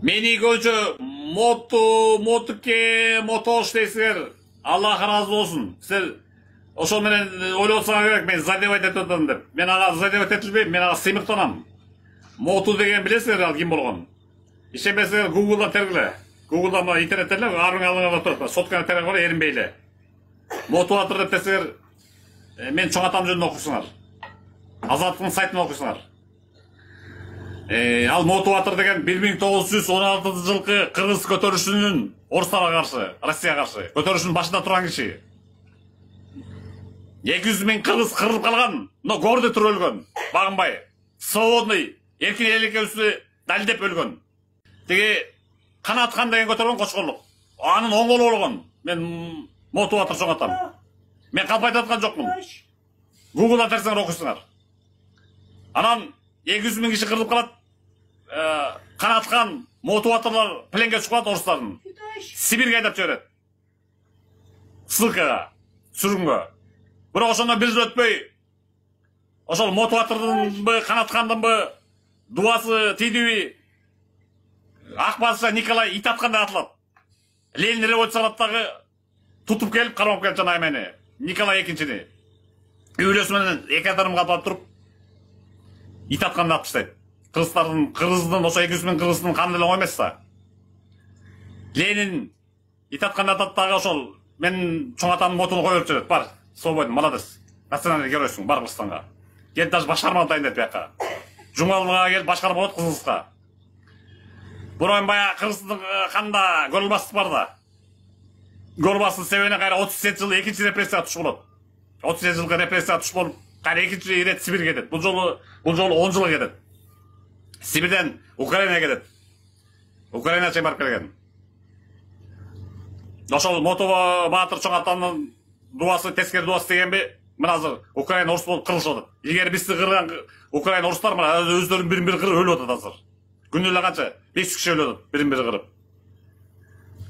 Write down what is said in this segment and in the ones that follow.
Meni koçu мотуке мотош дейсиңер. Аллах разы болсын. Силер ошол менен ойлосоңор керек, мен задевать этип атам деп. Мен ага задевать этилбейм, мен ага сыймыктанам. Моту деген билесиңер ал ким болгон? Ишенбесеңер Google'дан тергиле. Google'дан интернеттен эле ардың алдыңарда турат. Сотканы терең эле эринбейле. Моту атыр деп десеңер, мен чоң атам жөнүндө окусуңар. Азаттыктын сайтын окусуңар. Ал мотиватор деген 1916 жылкы кыргыз көтөрүшүнүн орустарга каршы, Россияга каршы көтөрүшүнүн башында турган киши. 200 миң кыргыз кырылып калган, но гордо туруп өлгөн, багынбай, свободный, эркин элекебизди далилдеп өлгөн. Теги Канат хан деген көтөргөн Кочкорлук. Анын оңголу болгон. Мен мотиватор чоң атам. Мен калп айтып аткан жокмун. Google'дан терсеңер окуйсуңар. Анан 200 миң киши кырылып калат. Канат хан мотиваторлор пленге чыгат орустардын. Сибирге айдап жиберет. Ссылкага, сүргүнгө. Бирок ошондон бир жыл өтпөй, ошол мотиватордунбу, Канат хандынбы дуасы тийдиби? Ак базша Николай ит аткандай атылат. Ленин революциялаттагы тутуп келип кармап келип жана мени. Николай экинчини. Үйлөсү менен эки атарым калып туруп ит аткандай атып таштайт. Кыргыздын ошо 200 миң кыргыздын каны эле эмес да. Ленин ит аткандай атат дагы ошол мен чоң атамдын мотуну коюп жүрөт. Бар, свободный, молодец. Национальный геройсуң, бар Кыргызстанга. Кел даже башкарма дайындап бияка. Жумалга кел башкарма болот Кызылыска. Бурун баягы Кыргыздын канда Голбастык бар да. Голбастын себебине кайра 37 жыл экинчи репрессияга туш болот. 37 жылга репрессияга туш болуп, кайра экинчи ирет Сибирге кетет. Бул жолу 10 жылга кетет. Сибирден Украинага кетет. Украина чейин барып келген. Ошол Мотова Баатыр чоң атамдын дуасы, тескери дуасы дегенби, мына азыр Украина орус болуп кырылышып атат. Илгери бизди кырган Украина орустар мына өздөрүн бирин-бири кырып өлүп атат азыр. Күнүнө эле канча 500 киши өлүп атат, бирин-бири кырып.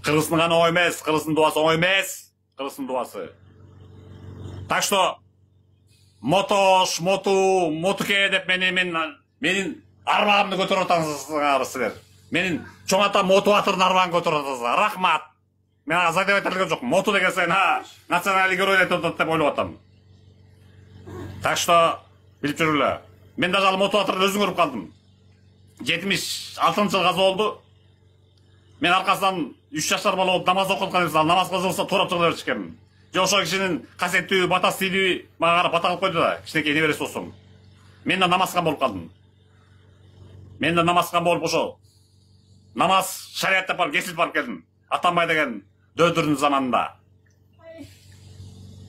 Кыргыздын гана оңой эмес, Кыргыздын дуасы оңой эмес, Кыргыздын дуасы. Так что мотуке деп менин арбагымды көтөрүп атасыңар силер. Менин чоң атам мотиватордун арбагын көтөрүп атасыңар. Рахмат. Мен ага задевать этилген жокмун. Моту деген сайын национальный герой деп ойлоп атам. Так что билип жүрүлө. Мен даже ал мотиваторду өзүм көрүп калдым. 76 жыл каза болду. Мен аркасынан 3 жаштар бала болуп намаз окуткан эмес, ал намаз кылса туурап чыга беришкен. Же ошол кишинин касиеттүү батасы тийди, мага карап бата кылып койду да, кичинекей небереси болсоң. Мен да намазган болуп калдым. Мен да намазган болуп ошо намаз шариаттап барып кесилип барып келдим. Атамбай деген дөөдүрдүн заманында.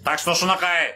Так что ушунакай